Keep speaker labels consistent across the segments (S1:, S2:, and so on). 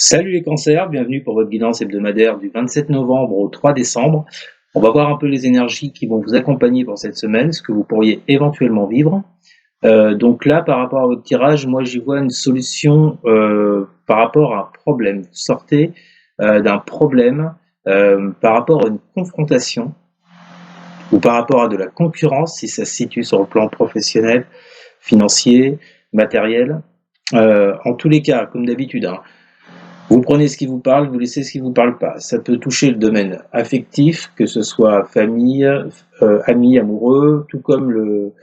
S1: Salut les cancers, bienvenue pour votre guidance hebdomadaire du 27 novembre au 3 décembre. On va voir un peu les énergies qui vont vous accompagner pour cette semaine, ce que vous pourriez éventuellement vivre. Donc là, par rapport à votre tirage, moi j'y vois une solution par rapport à un problème. Vous sortez d'un problème par rapport à une confrontation ou par rapport à de la concurrence, si ça se situe sur le plan professionnel, financier, matériel. En tous les cas, comme d'habitude, hein, vous prenez ce qui vous parle, vous laissez ce qui vous parle pas. Ça peut toucher le domaine affectif, que ce soit famille, amis, amoureux, tout comme le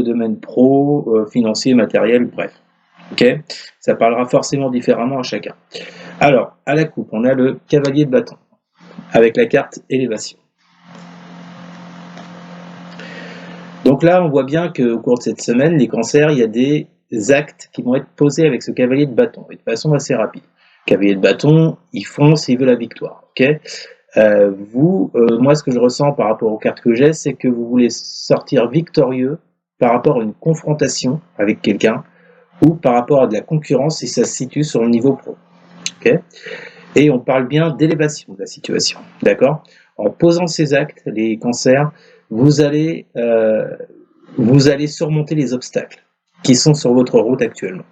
S1: domaine pro, financier, matériel, bref. Ok. Ça parlera forcément différemment à chacun. Alors, à la coupe, on a le cavalier de bâton, avec la carte élévation. Donc là, on voit bien qu'au cours de cette semaine, les cancers, il y a des actes qui vont être posés avec ce cavalier de bâton, et de façon assez rapide. Cavalier de bâton, il fonce et il veut la victoire. Ok. Moi, ce que je ressens par rapport aux cartes que j'ai, c'est que vous voulez sortir victorieux par rapport à une confrontation avec quelqu'un ou par rapport à de la concurrence si ça se situe sur le niveau pro. Okay. Et on parle bien d'élévation de la situation. D'accord. En posant ces actes, les cancers, vous allez surmonter les obstacles qui sont sur votre route actuellement.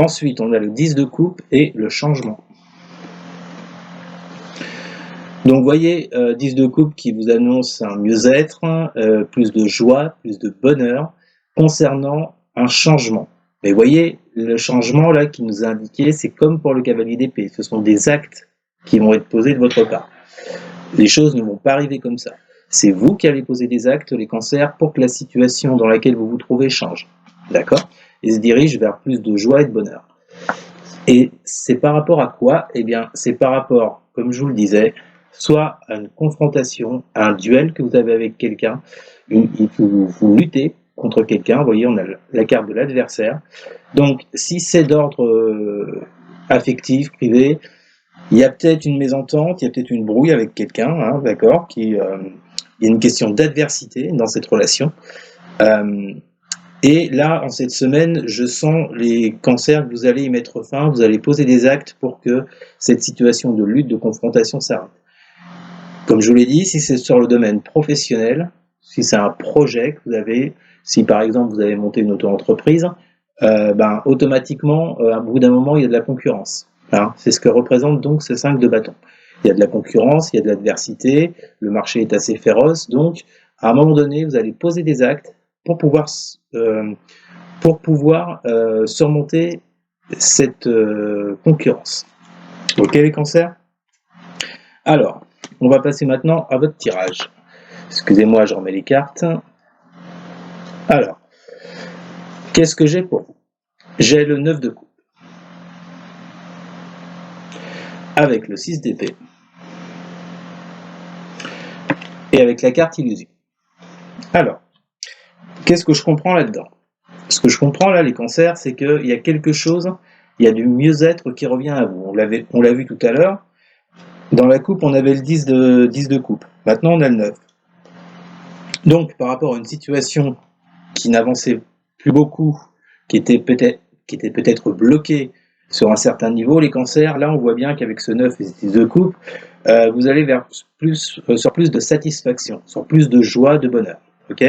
S1: Ensuite, on a le 10 de coupe et le changement. Donc, vous voyez, 10 de coupe qui vous annonce un mieux-être, plus de joie, plus de bonheur, concernant un changement. Mais vous voyez, le changement là qui nous a indiqué, c'est comme pour le cavalier d'épée. Ce sont des actes qui vont être posés de votre part. Les choses ne vont pas arriver comme ça. C'est vous qui allez poser des actes, les cancers, pour que la situation dans laquelle vous vous trouvez change. D'accord? Et se dirige vers plus de joie et de bonheur. Et c'est par rapport à quoi? Eh bien, c'est par rapport, comme je vous le disais, soit à une confrontation, à un duel que vous avez avec quelqu'un, vous luttez contre quelqu'un, vous voyez, on a la carte de l'adversaire. Donc, si c'est d'ordre affectif, privé, il y a peut-être une mésentente, il y a peut-être une brouille avec quelqu'un, hein, d'accord, il y a une question d'adversité dans cette relation. Et là, en cette semaine, je sens les cancers que vous allez y mettre fin, vous allez poser des actes pour que cette situation de lutte, de confrontation s'arrête. Comme je vous l'ai dit, si c'est sur le domaine professionnel, si c'est un projet que vous avez, si par exemple vous avez monté une auto-entreprise, automatiquement, à bout d'un moment, il y a de la concurrence. Hein. C'est ce que représente donc ce 5 de bâton. Il y a de la concurrence, il y a de l'adversité, le marché est assez féroce, donc à un moment donné, vous allez poser des actes pour pouvoir surmonter cette concurrence. Ok les cancers? Alors, on va passer maintenant à votre tirage. Excusez-moi, je remets les cartes. Alors, qu'est-ce que j'ai pour vous? J'ai le 9 de coupe, avec le 6 d'épée, et avec la carte illusion. Alors, qu'est-ce que je comprends là-dedans? Ce que je comprends là, les cancers, c'est qu'il y a quelque chose, il y a du mieux-être qui revient à vous. On l'a vu tout à l'heure. Dans la coupe, on avait le 10 de coupe. Maintenant, on a le 9. Donc, par rapport à une situation qui n'avançait plus beaucoup, qui était peut-être bloquée sur un certain niveau, les cancers, là, on voit bien qu'avec ce 9 et ce 10 de coupe, vous allez sur plus de satisfaction, sur plus de joie, de bonheur. Ok.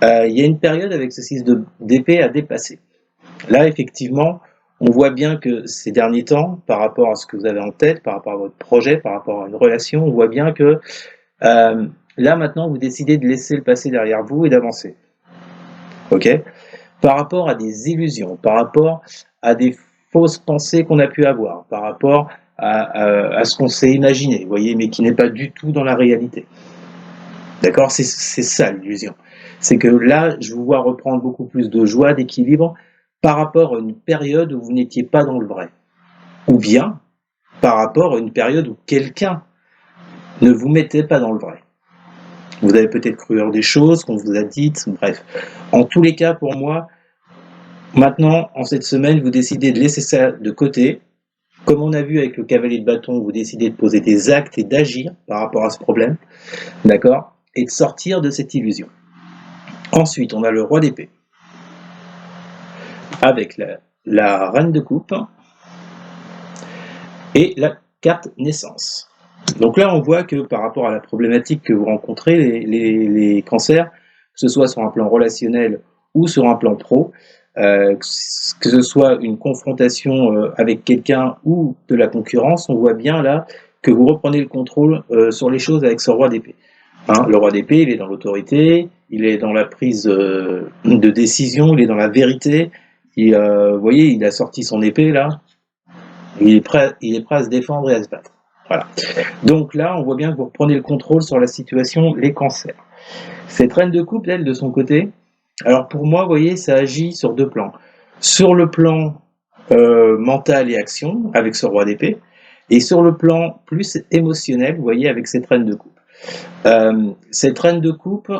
S1: Il y a une période avec ce 6 d'épée à dépasser. Là, effectivement, on voit bien que ces derniers temps, par rapport à ce que vous avez en tête, par rapport à votre projet, par rapport à une relation, on voit bien que là, maintenant, vous décidez de laisser le passé derrière vous et d'avancer. Ok? Par rapport à des illusions, par rapport à des fausses pensées qu'on a pu avoir, par rapport à ce qu'on s'est imaginé, vous voyez, mais qui n'est pas du tout dans la réalité. D'accord? C'est ça l'illusion. C'est que là, je vous vois reprendre beaucoup plus de joie, d'équilibre, par rapport à une période où vous n'étiez pas dans le vrai. Ou bien, par rapport à une période où quelqu'un ne vous mettait pas dans le vrai. Vous avez peut-être cru des choses qu'on vous a dites, bref. En tous les cas, pour moi, maintenant, en cette semaine, vous décidez de laisser ça de côté. Comme on a vu avec le cavalier de bâton, vous décidez de poser des actes et d'agir par rapport à ce problème, d'accord, et de sortir de cette illusion. Ensuite, on a le roi d'épée, avec la reine de coupe, et la carte naissance. Donc là, on voit que par rapport à la problématique que vous rencontrez, les cancers, que ce soit sur un plan relationnel ou sur un plan pro, que ce soit une confrontation avec quelqu'un ou de la concurrence, on voit bien là que vous reprenez le contrôle sur les choses avec ce roi d'épée. Hein, le roi d'épée, il est dans l'autorité, il est dans la prise de décision, il est dans la vérité. Vous voyez, il a sorti son épée là, il est prêt à se défendre et à se battre. Voilà. Donc là, on voit bien que vous reprenez le contrôle sur la situation, les cancers. Cette reine de coupe, elle, de son côté, alors pour moi, vous voyez, ça agit sur deux plans. Sur le plan mental et action, avec ce roi d'épée, et sur le plan plus émotionnel, vous voyez, avec cette reine de coupe. Cette reine de coupe,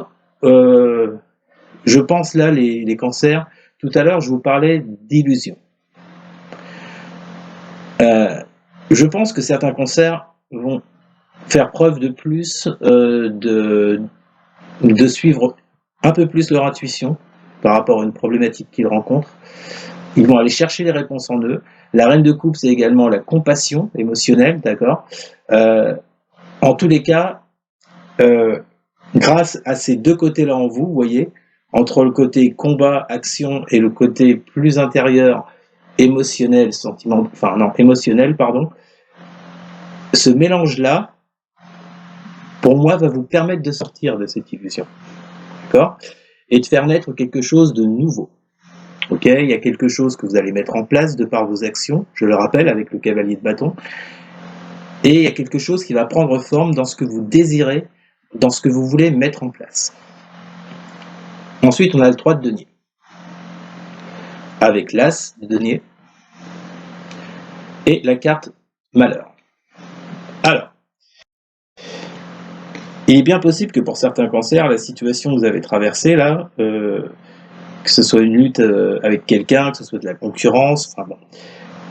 S1: je pense là, les cancers, tout à l'heure, je vous parlais d'illusions. Je pense que certains cancers vont faire preuve de plus de suivre un peu plus leur intuition par rapport à une problématique qu'ils rencontrent. Ils vont aller chercher les réponses en eux. La reine de coupe, c'est également la compassion émotionnelle, d'accord. En tous les cas, grâce à ces deux côtés-là en vous, vous voyez, entre le côté combat, action et le côté plus intérieur, émotionnel, émotionnel, pardon, ce mélange-là, pour moi, va vous permettre de sortir de cette illusion, d'accord, et de faire naître quelque chose de nouveau. Ok, il y a quelque chose que vous allez mettre en place de par vos actions, je le rappelle, avec le cavalier de bâton, et il y a quelque chose qui va prendre forme dans ce que vous désirez, dans ce que vous voulez mettre en place. Ensuite, on a le 3 de denier, avec l'as de denier, et la carte malheur. Alors, il est bien possible que pour certains cancers, la situation que vous avez traversée là, que ce soit une lutte avec quelqu'un, que ce soit de la concurrence, enfin bon,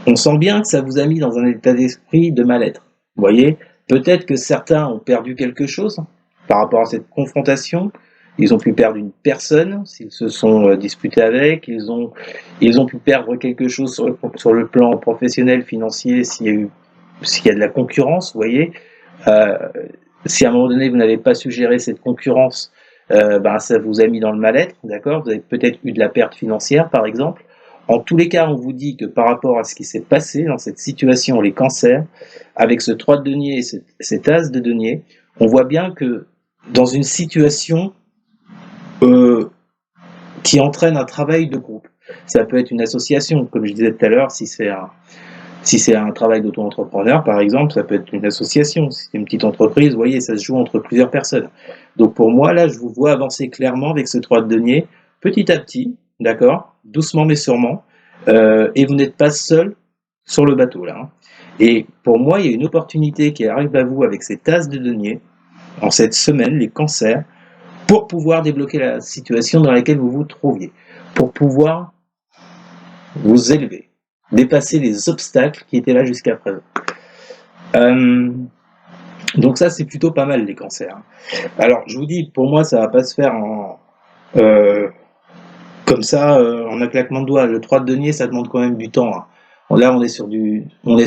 S1: on sent bien que ça vous a mis dans un état d'esprit de mal-être. Vous voyez, peut-être que certains ont perdu quelque chose par rapport à cette confrontation. Ils ont pu perdre une personne s'ils se sont disputés avec. Ils ont pu perdre quelque chose sur le plan professionnel, financier, s'il y a de la concurrence. Vous voyez, si à un moment donné vous n'avez pas su gérer cette concurrence, ça vous a mis dans le mal-être, d'accord. Vous avez peut-être eu de la perte financière, par exemple. En tous les cas, on vous dit que par rapport à ce qui s'est passé dans cette situation, les cancers, avec ce 3 de denier et cet as de denier, on voit bien que dans une situation qui entraîne un travail de groupe, ça peut être une association, comme je disais tout à l'heure, si c'est un travail d'auto-entrepreneur, par exemple, ça peut être une association. Si c'est une petite entreprise, vous voyez, ça se joue entre plusieurs personnes. Donc pour moi, là, je vous vois avancer clairement avec ce 3 de denier, petit à petit, d'accord, doucement mais sûrement, et vous n'êtes pas seul sur le bateau, là. Hein. Et pour moi, il y a une opportunité qui arrive à vous avec cette as de denier, en cette semaine, les cancers, pour pouvoir débloquer la situation dans laquelle vous vous trouviez, pour pouvoir vous élever, dépasser les obstacles qui étaient là jusqu'à présent. Donc ça, c'est plutôt pas mal, les cancers. Alors, je vous dis, pour moi, ça va pas se faire comme ça, en un claquement de doigts. Le 3 de denier, ça demande quand même du temps. Hein. Là, on est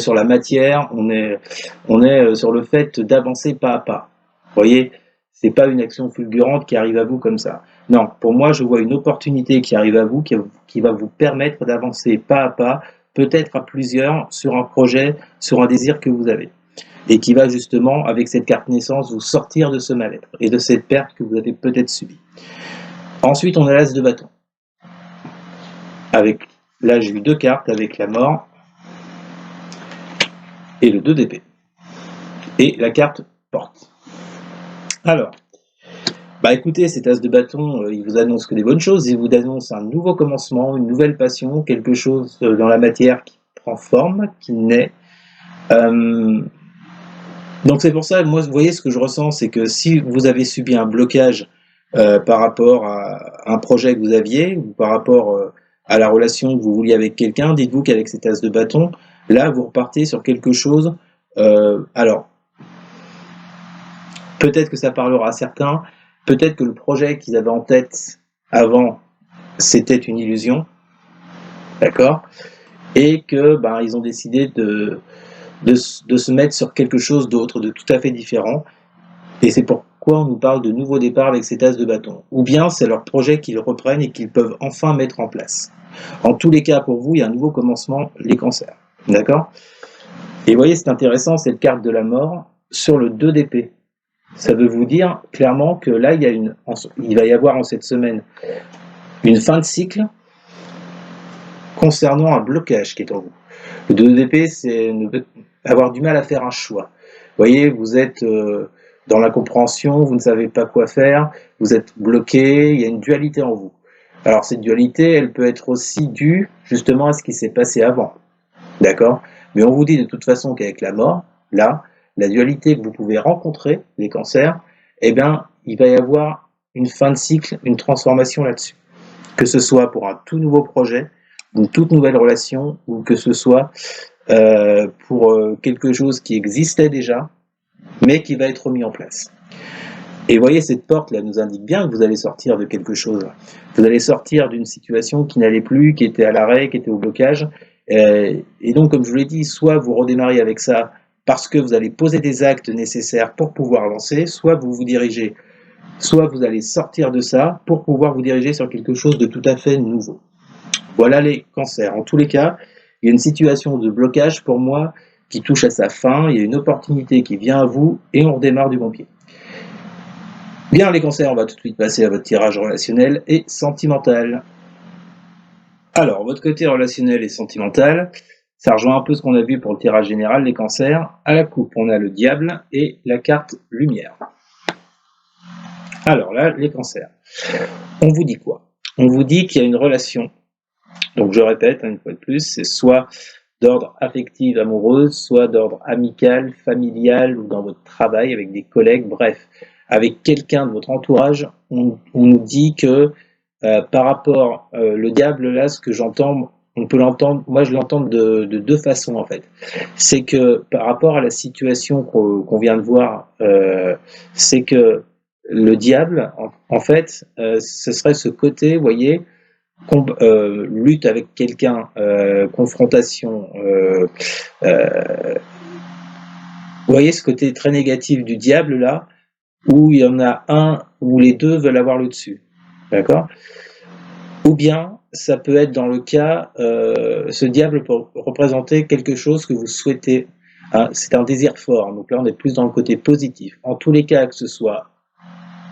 S1: sur la matière, on est sur le fait d'avancer pas à pas. Vous voyez, c'est pas une action fulgurante qui arrive à vous comme ça. Non, pour moi, je vois une opportunité qui arrive à vous, qui va vous permettre d'avancer pas à pas, peut-être à plusieurs, sur un projet, sur un désir que vous avez. Et qui va justement, avec cette carte naissance, vous sortir de ce mal-être et de cette perte que vous avez peut-être subie. Ensuite, on a l'as de bâton. Là, j'ai eu deux cartes avec la mort et le 2 d'épée. Et la carte porte. Alors, écoutez, cet as de bâton, il vous annonce que des bonnes choses, il vous annonce un nouveau commencement, une nouvelle passion, quelque chose dans la matière qui prend forme, qui naît. Donc c'est pour ça, moi, vous voyez, ce que je ressens, c'est que si vous avez subi un blocage par rapport à un projet que vous aviez, ou par rapport à la relation que vous vouliez avec quelqu'un, dites-vous qu'avec cet as de bâton, là, vous repartez sur quelque chose. Alors, peut-être que ça parlera à certains, peut-être que le projet qu'ils avaient en tête avant, c'était une illusion, d'accord, et que ils ont décidé de se mettre sur quelque chose d'autre, de tout à fait différent. Et c'est pourquoi on nous parle de nouveau départ avec cet as de bâton. Ou bien c'est leur projet qu'ils reprennent et qu'ils peuvent enfin mettre en place. En tous les cas, pour vous, il y a un nouveau commencement, les cancers. D'accord? Et vous voyez, c'est intéressant, cette carte de la mort sur le 2 d'épée. Ça veut vous dire clairement que là, il va y avoir en cette semaine une fin de cycle concernant un blocage qui est en vous. Le 2 d'épée, c'est avoir du mal à faire un choix. Vous voyez, vous êtes dans l'incompréhension, vous ne savez pas quoi faire, vous êtes bloqué, il y a une dualité en vous. Alors cette dualité, elle peut être aussi due justement à ce qui s'est passé avant. D'accord? Mais on vous dit de toute façon qu'avec la mort, là, la dualité que vous pouvez rencontrer, les cancers, eh bien, il va y avoir une fin de cycle, une transformation là-dessus. Que ce soit pour un tout nouveau projet, une toute nouvelle relation, ou que ce soit pour quelque chose qui existait déjà, mais qui va être mis en place. Et vous voyez, cette porte-là nous indique bien que vous allez sortir de quelque chose. Vous allez sortir d'une situation qui n'allait plus, qui était à l'arrêt, qui était au blocage. Et donc, comme je vous l'ai dit, soit vous redémarrez avec ça parce que vous allez poser des actes nécessaires pour pouvoir avancer, soit vous vous dirigez, soit vous allez sortir de ça pour pouvoir vous diriger sur quelque chose de tout à fait nouveau. Voilà les cancers. En tous les cas, il y a une situation de blocage pour moi qui touche à sa fin, il y a une opportunité qui vient à vous et on redémarre du bon pied. Bien les cancers, on va tout de suite passer à votre tirage relationnel et sentimental. Alors, votre côté relationnel et sentimental, ça rejoint un peu ce qu'on a vu pour le tirage général, les cancers. À la coupe, on a le diable et la carte lumière. Alors là, les cancers. On vous dit quoi? On vous dit qu'il y a une relation. Donc je répète, une fois de plus, c'est soit d'ordre affectif, amoureuse, soit d'ordre amical, familial ou dans votre travail avec des collègues, bref, avec quelqu'un de votre entourage, on nous dit que par rapport le diable là, ce que j'entends, on peut l'entendre, moi je l'entends de deux façons en fait. C'est que par rapport à la situation qu'on vient de voir, c'est que le diable, en fait, ce serait ce côté, vous voyez, lutte avec quelqu'un, confrontation, vous voyez ce côté très négatif du diable là, où il y en a un où les deux veulent avoir le dessus, d'accord? Ou bien ça peut être dans le cas, ce diable peut représenter quelque chose que vous souhaitez, hein, c'est un désir fort, donc là on est plus dans le côté positif. En tous les cas, que ce soit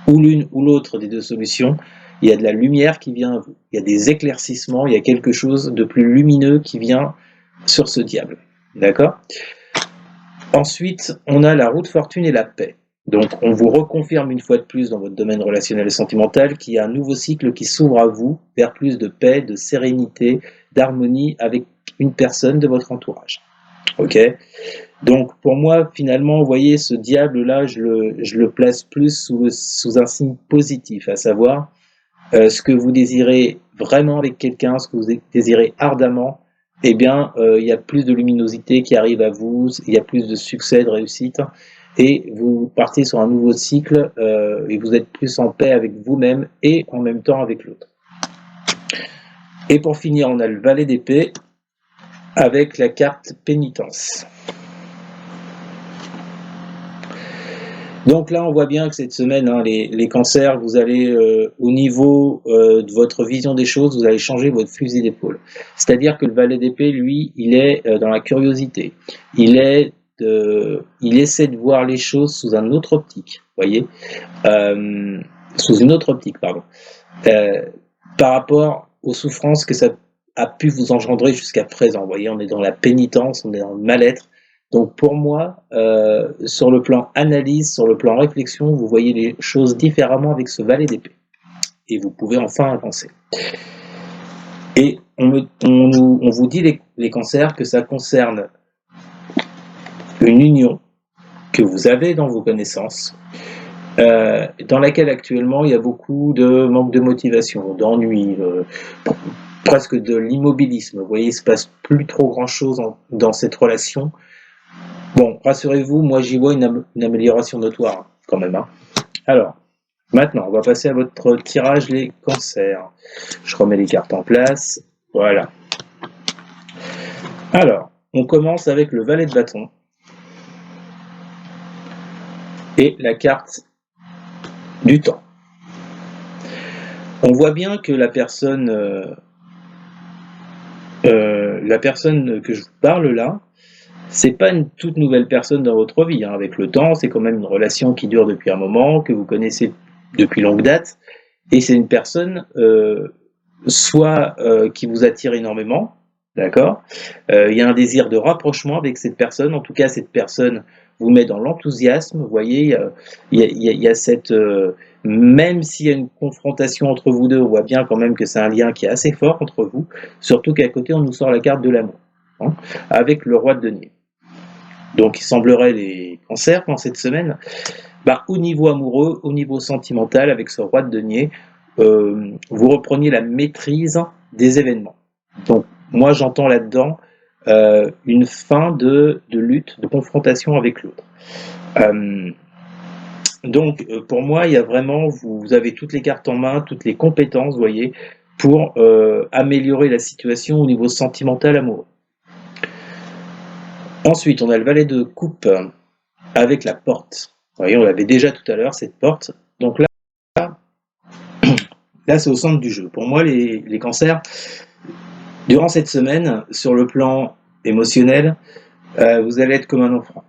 S1: ou l'une ou l'autre des deux solutions, il y a de la lumière qui vient à vous, il y a des éclaircissements, il y a quelque chose de plus lumineux qui vient sur ce diable, d'accord? Ensuite, on a la roue de fortune et la paix. Donc, on vous reconfirme une fois de plus dans votre domaine relationnel et sentimental qu'il y a un nouveau cycle qui s'ouvre à vous vers plus de paix, de sérénité, d'harmonie avec une personne de votre entourage. Ok? Donc, pour moi, finalement, vous voyez, ce diable-là, je le place plus sous un signe positif, à savoir ce que vous désirez vraiment avec quelqu'un, ce que vous désirez ardemment, eh bien, il y a plus de luminosité qui arrive à vous, il y a plus de succès, de réussite, et vous partez sur un nouveau cycle et vous êtes plus en paix avec vous-même et en même temps avec l'autre. Et pour finir, on a le valet d'épée avec la carte pénitence. Donc là, on voit bien que cette semaine, hein, les cancers, vous allez, au niveau de votre vision des choses, vous allez changer votre fusil d'épaule. C'est-à-dire que le valet d'épée, lui, il est dans la curiosité. Il essaie de voir les choses sous une autre optique, voyez, sous une autre optique, pardon, par rapport aux souffrances que ça a pu vous engendrer jusqu'à présent. Vous voyez, on est dans la pénitence, on est dans le mal-être. Donc pour moi, sur le plan analyse, sur le plan réflexion, vous voyez les choses différemment avec ce valet d'épée. Et vous pouvez enfin avancer. Et on vous dit, les cancers, que ça concerne une union que vous avez dans vos connaissances, dans laquelle actuellement il y a beaucoup de manque de motivation, d'ennui, presque de l'immobilisme. Vous voyez, il ne se passe plus trop grand-chose dans cette relation. Bon, rassurez-vous, moi j'y vois une amélioration notoire, quand même. Hein. Alors, maintenant, on va passer à votre tirage, les cancers. Je remets les cartes en place. Voilà. Alors, on commence avec le valet de bâton. et la carte du temps. On voit bien que la personne que je vous parle là, c'est pas une toute nouvelle personne dans votre vie, hein. Avec le temps, c'est quand même une relation qui dure depuis un moment, que vous connaissez depuis longue date, et c'est une personne soit qui vous attire énormément, d'accord. Il y a un désir de rapprochement avec cette personne. En tout cas, cette personne vous met dans l'enthousiasme. Vous voyez, il y a cette même s'il y a une confrontation entre vous deux, on voit bien quand même que c'est un lien qui est assez fort entre vous. Surtout qu'à côté, on nous sort la carte de l'amour, hein, avec le roi de denier. Donc, il semblerait les cancers dans cette semaine, au niveau amoureux, au niveau sentimental, avec ce roi de denier, vous repreniez la maîtrise des événements. Donc, moi, j'entends là-dedans une fin de lutte, de confrontation avec l'autre. Donc, pour moi, il y a vraiment, vous avez toutes les cartes en main, toutes les compétences, vous voyez, pour améliorer la situation au niveau sentimental amoureux. Ensuite, on a le valet de coupe avec la porte. Vous voyez, on l'avait déjà tout à l'heure, cette porte. Donc là c'est au centre du jeu. Pour moi, les cancers, durant cette semaine, sur le plan émotionnel, vous allez être comme un enfant.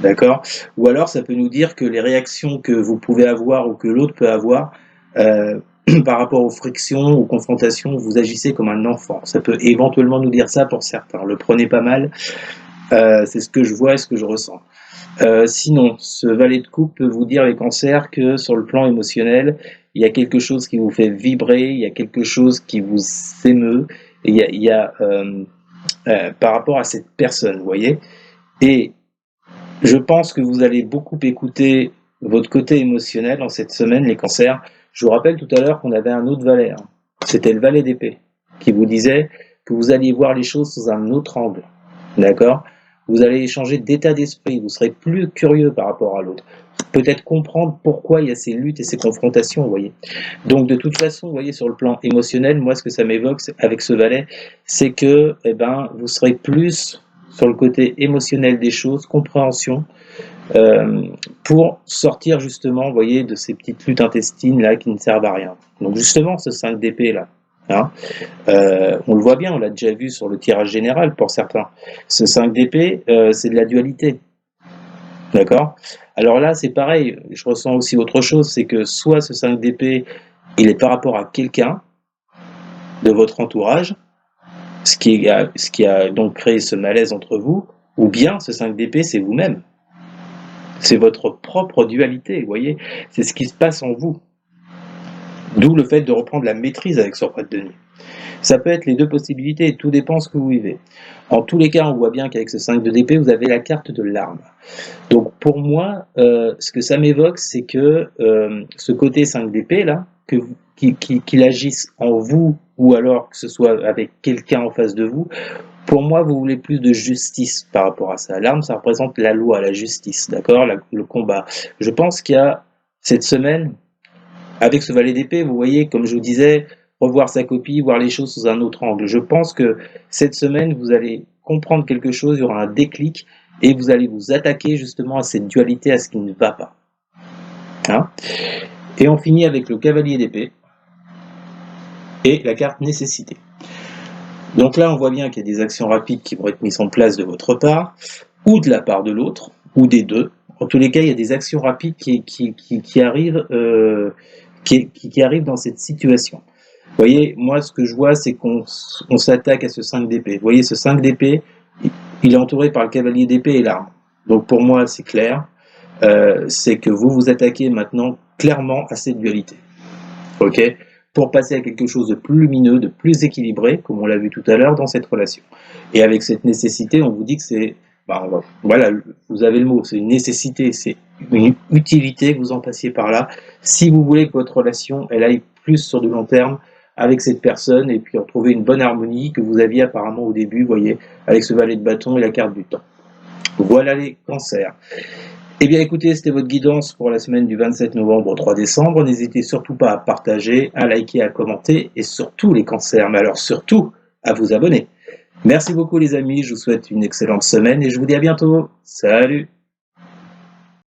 S1: D'accord? Ou alors, ça peut nous dire que les réactions que vous pouvez avoir ou que l'autre peut avoir par rapport aux frictions, aux confrontations, vous agissez comme un enfant. Ça peut éventuellement nous dire ça pour certains. Le prenez pas mal. C'est ce que je vois et ce que je ressens. Sinon, ce valet de coupe peut vous dire, les cancers, que sur le plan émotionnel, il y a quelque chose qui vous fait vibrer, il y a quelque chose qui vous émeut, il y a par rapport à cette personne, vous voyez. Et je pense que vous allez beaucoup écouter votre côté émotionnel en cette semaine, les cancers. Je vous rappelle tout à l'heure qu'on avait un autre valet, hein. C'était le valet d'épée, qui vous disait que vous alliez voir les choses sous un autre angle. D'accord? Vous allez changer d'état d'esprit, vous serez plus curieux par rapport à l'autre. Peut-être comprendre pourquoi il y a ces luttes et ces confrontations, vous voyez. Donc de toute façon, vous voyez, sur le plan émotionnel, moi ce que ça m'évoque avec ce valet, c'est que vous serez plus sur le côté émotionnel des choses, compréhension, pour sortir justement, vous voyez, de ces petites luttes intestines là qui ne servent à rien. Donc justement, ce 5 d'épée là, hein, on le voit bien, on l'a déjà vu sur le tirage général pour certains. Ce 5 d'épée, c'est de la dualité. D'accord? Alors là, c'est pareil, je ressens aussi autre chose, c'est que soit ce 5 d'épée, il est par rapport à quelqu'un de votre entourage, ce qui a donc créé ce malaise entre vous, ou bien ce 5 d'épée, c'est vous-même. C'est votre propre dualité, vous voyez? C'est ce qui se passe en vous. D'où le fait de reprendre la maîtrise avec ce roi de denier. Ça peut être les deux possibilités, tout dépend de ce que vous vivez. En tous les cas, on voit bien qu'avec ce 5 d'épée, vous avez la carte de l'arme. Donc pour moi, ce que ça m'évoque, c'est que ce côté 5 d'épée là, qu'il agisse en vous, ou alors que ce soit avec quelqu'un en face de vous, pour moi, vous voulez plus de justice par rapport à ça. L'arme, ça représente la loi, la justice, d'accord, le combat. Je pense qu'il y a cette semaine, avec ce valet d'épée, vous voyez, comme je vous disais, revoir sa copie, voir les choses sous un autre angle. Je pense que cette semaine, vous allez comprendre quelque chose, il y aura un déclic, et vous allez vous attaquer justement à cette dualité, à ce qui ne va pas. Hein? Et on finit avec le cavalier d'épée et la carte nécessité. Donc là, on voit bien qu'il y a des actions rapides qui vont être mises en place de votre part, ou de la part de l'autre, ou des deux. En tous les cas, il y a des actions rapides qui arrivent dans cette situation. Vous voyez, moi, ce que je vois, c'est qu'on s'attaque à ce 5 d'épée. Vous voyez, ce 5 d'épée, il est entouré par le cavalier d'épée et l'arme. Donc pour moi, c'est clair. C'est que vous vous attaquez maintenant clairement à cette dualité. Ok ? Pour passer à quelque chose de plus lumineux, de plus équilibré, comme on l'a vu tout à l'heure dans cette relation. Et avec cette nécessité, on vous dit que c'est, voilà, vous avez le mot, c'est une nécessité, c'est une utilité que vous en passiez par là. Si vous voulez que votre relation, elle aille plus sur du long terme avec cette personne, et puis retrouver une bonne harmonie que vous aviez apparemment au début, vous voyez, avec ce valet de bâton et la carte du temps. Voilà les cancers. Eh bien écoutez, c'était votre guidance pour la semaine du 27 novembre au 3 décembre. N'hésitez surtout pas à partager, à liker, à commenter, et surtout les cancers, mais alors surtout à vous abonner. Merci beaucoup les amis, je vous souhaite une excellente semaine et je vous dis à bientôt. Salut!